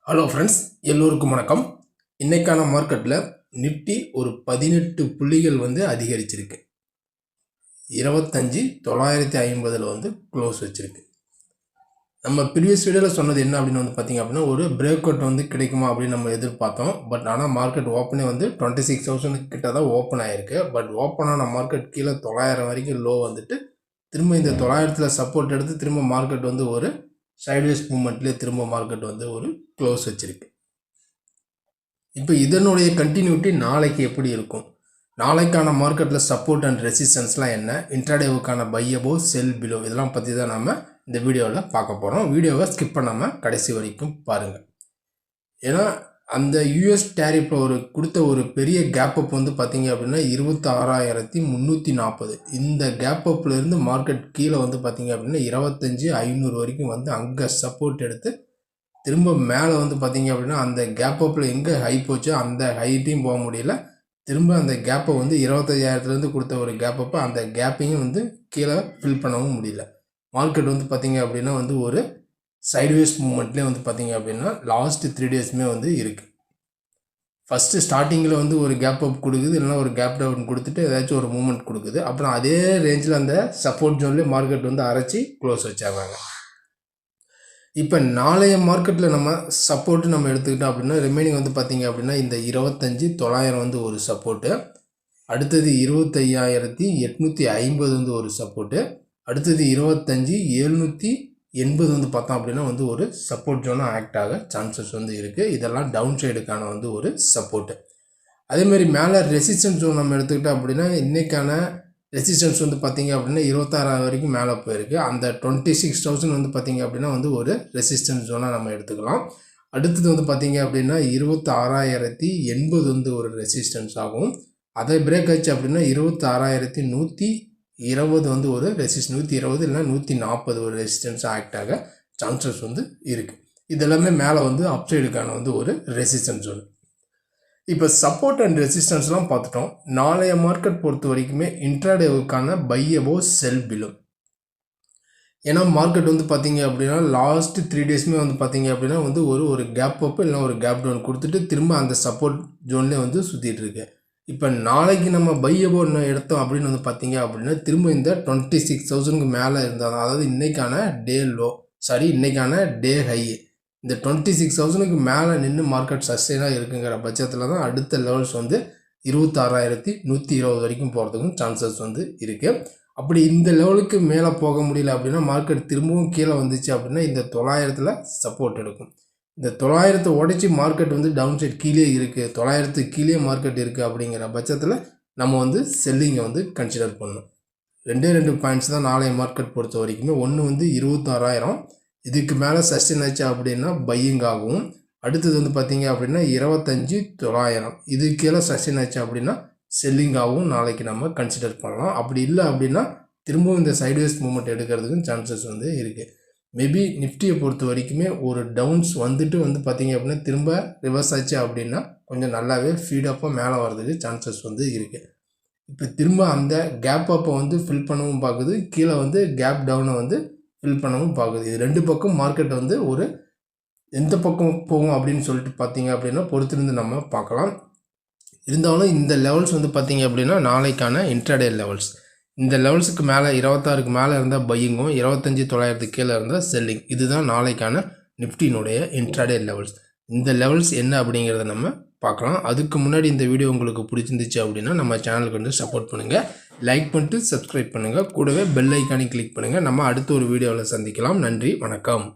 Hello friends, எல்லோருக்கும் வணக்கம். இன்றைக்கான மார்க்கெட்டில் நிஃப்டி ஒரு 18 புள்ளிகள் அதிகரிச்சிருக்கு. 25,950 க்ளோஸ் வச்சுருக்கு. நம்ம ப்ரீவியஸ் வீடியோவில் சொன்னது என்ன அப்படின்னு பார்த்தீங்க அப்படின்னா, ஒரு பிரேக் அவுட் கிடைக்குமா அப்படின்னு நம்ம எதிர்பார்த்தோம். பட் ஆனால் மார்க்கெட் ஓப்பனே 26,000 கிட்ட தான் ஓப்பன் ஆகிருக்கு. பட் ஓப்பன் ஆன மார்க்கெட் கீழே 900 வரைக்கும் லோ திரும்ப இந்த 900 சப்போர்ட் எடுத்து திரும்ப மார்க்கெட் ஒரு சைட்வேஸ் மூமெண்ட்லேயே திரும்ப மார்க்கெட் ஒரு க்ளோஸ் வச்சிருக்கு. இப்போ இதனுடைய கண்டினியூட்டி நாளைக்கு எப்படி இருக்கும், நாளைக்கான மார்க்கெட்டில் சப்போர்ட் அண்ட் ரெசிஸ்டன்ஸ்லாம் என்ன, இன்ட்ராடேவுக்கான பை அபோவ் செல் பிலோ, இதெல்லாம் பற்றி தான் நம்ம இந்த வீடியோவில் பார்க்க போகிறோம். வீடியோவை ஸ்கிப் பண்ணாமல் கடைசி வரைக்கும் பாருங்கள். ஏன்னா அந்த யூஎஸ் டேரிஃபில் கொடுத்த ஒரு பெரிய கேப் அப் பார்த்தீங்க அப்படின்னா 26,340. இந்த கேப் அப்லேருந்து மார்க்கெட் கீழே பார்த்தீங்க அப்படின்னா 25,500 வரைக்கும் அங்கே சப்போர்ட் எடுத்து திரும்ப மேலே பார்த்தீங்க அப்படின்னா அந்த கேப் அப்பில் எங்கே ஹை போச்சோ அந்த ஹைட்டையும் போக முடியல. திரும்ப அந்த கேப்பை 25,000 கொடுத்த ஒரு கேப் அப்போ அந்த கேப்பையும் கீழே ஃபில் பண்ணவும் முடியல. மார்க்கெட் பார்த்தீங்க அப்படின்னா ஒரு சைட்வேஸ் மூமெண்ட்லேயே பார்த்தீங்க அப்படின்னா லாஸ்ட் 3 டேஸுமே இருக்குது. ஃபஸ்ட்டு ஸ்டார்டிங்கில் ஒரு கேப் அப் கொடுக்குது, இல்லைனா ஒரு கேப் டவுன் கொடுத்துட்டு ஏதாச்சும் ஒரு மூமெண்ட் கொடுக்குது. அப்புறம் அதே ரேஞ்சில் அந்த சப்போர்ட் ஜோன்லேயே மார்க்கெட் அரைச்சி க்ளோஸ் வச்சாங்க. இப்போ நாளைய மார்க்கெட்டில் நம்ம சப்போர்ட்டு நம்ம எடுத்துக்கிட்டோம் அப்படின்னா ரிமைனிங் பார்த்தீங்க அப்படின்னா இந்த 25,900 ஒரு சப்போர்ட்டு, அடுத்தது 25,850 ஒரு சப்போர்ட்டு, அடுத்தது 25,780 பார்த்தோம் அப்படின்னா ஒரு சப்போர்ட் ஜோனாக ஆக்ட் ஆக சான்சஸ் இருக்குது. இதெல்லாம் டவுன் சைடுக்கான ஒரு சப்போர்ட்டு. அதேமாதிரி மேலே ரெசிஸ்டன்ஸ் ஜோன் நம்ம எடுத்துக்கிட்டோம் அப்படின்னா இன்றைக்கான ரெசிஸ்டன்ஸ் பார்த்திங்க அப்படின்னா 26,000 வரைக்கும் மேலே போயிருக்கு. அந்த 26,000 பார்த்திங்க அப்படின்னா ஒரு ரெசிஸ்டன்ஸ் ஜோனாக நம்ம எடுத்துக்கலாம். அடுத்தது பார்த்திங்க அப்படின்னா 26,080 ஒரு ரெசிஸ்டன்ஸ் ஆகும். அதை பிரேக் ஆச்சு அப்படின்னா 26,120 ஒரு ரெசிஸ்டன்ஸ், 120 இல்லைனா 140 ஒரு ரெசிஸ்டன்ஸ் ஆக்ட் ஆக சான்சஸ் இருக்குது. இதெல்லாமே மேலே அப்சைடுக்கான ஒரு ரெசிஸ்டன்ஸ் ஜோன். இப்போ சப்போர்ட் அண்ட் ரெசிஸ்டன்ஸ்லாம் பார்த்துட்டோம். நாளைய மார்க்கெட் பொறுத்த வரைக்குமே இன்ட்ராடேவுக்கான பை அபோவ் செல் பிலோ. ஏன்னா மார்க்கெட் பார்த்தீங்க அப்படின்னா லாஸ்ட் 3 டேஸுமே பார்த்தீங்க அப்படின்னா ஒரு கேப் அப் இல்லைனா ஒரு கேப் டவுன் கொடுத்துட்டு திரும்ப அந்த சப்போர்ட் ஜோன்லேயே சுற்றிட்டு இருக்கு. இப்போ நாளைக்கு நம்ம பை அபோவ் எடுத்தோம் அப்படின்னு பார்த்தீங்க அப்படின்னா திரும்ப இந்த 26,000 மேலே இருந்தால் தான், அதாவது இன்றைக்கான டே லோ இன்றைக்கான டே ஹை இந்த 26,000 மேலே நின்று மார்க்கெட் சஸ்டெயினாக இருக்குங்கிற பட்சத்தில் தான் அடுத்த லெவல்ஸ் 26,120 வரைக்கும் போகிறதுக்கும் சான்சஸ் இருக்குது. அப்படி இந்த லெவலுக்கு மேலே போக முடியல அப்படின்னா மார்க்கெட் திரும்பவும் கீழே வந்துச்சு அப்படின்னா இந்த 900 சப்போர்ட் எடுக்கும். இந்த 900 உடைச்சி மார்க்கெட் டவுன் சைட் கீழே இருக்குது, 900 கீழே மார்க்கெட் இருக்குது அப்படிங்கிற பட்சத்தில் நம்ம செல்லிங்கை கன்சிடர் பண்ணணும். 2 பாயிண்ட்ஸ் தான் நாளைய மார்க்கெட் பொறுத்த வரைக்குமே. ஒன்று 26,000, இதுக்கு மேலே சஸ்டெயின் ஆச்சு அப்படின்னா பையிங் ஆகும். அடுத்தது பார்த்தீங்க அப்படின்னா 25,900, இது கீழே சஸ்டெயின் ஆச்சு அப்படின்னா செல்லிங் ஆகும். நாளைக்கு நம்ம கன்சிடர் பண்ணலாம். அப்படி இல்லை அப்படின்னா திரும்பவும் இந்த சைட்வேஸ் மூமெண்ட் எடுக்கிறதுக்கும் சான்சஸ் இருக்குது. மேபி நிஃப்டியை பொறுத்த வரைக்குமே ஒரு டவுன்ஸ் பார்த்தீங்க அப்படின்னா திரும்ப ரிவர்ஸ் ஆச்சு அப்படின்னா கொஞ்சம் நல்லாவே ஃபீடப்பாக மேலே வர்றதுக்கு சான்சஸ் இருக்குது. இப்போ திரும்ப அந்த கேப் அப்பை ஃபில் பண்ணவும் பார்க்குது, கீழே கேப் டவுனை ஃபில் பண்ணவும் பார்க்குது. இது 2 பக்கம் மார்க்கெட் ஒரு எந்த பக்கம் போகும் அப்படின்னு சொல்லிட்டு பார்த்தீங்க அப்படின்னா பொறுத்திருந்து நம்ம பார்க்கலாம். இருந்தாலும் இந்த லெவல்ஸ் பார்த்தீங்க அப்படின்னா நாளைக்கான இன்ட்ராடே லெவல்ஸ். இந்த லெவல்ஸுக்கு மேலே 26க்கு மேலே இருந்தால் பையிங்கும், 25,900 கீழே இருந்தால் செல்லிங். இதுதான் நாளைக்கான நிஃப்டினுடைய இன்ட்ராடே லெவல்ஸ். இந்த லெவல்ஸ் என்ன அப்படிங்கிறத நம்ம பார்க்கலாம். அதுக்கு முன்னாடி இந்த வீடியோ உங்களுக்கு பிடிச்சிருந்துச்சு அப்படின்னா நம்ம சேனலுக்கு சப்போர்ட் பண்ணுங்கள், லைக் பண்ணிட்டு சப்ஸ்கிரைப் பண்ணுங்கள், கூடவே பெல் ஐக்கானை கிளிக் பண்ணுங்கள். நம்ம அடுத்த ஒரு வீடியோவில் சந்திக்கலாம். நன்றி, வணக்கம்.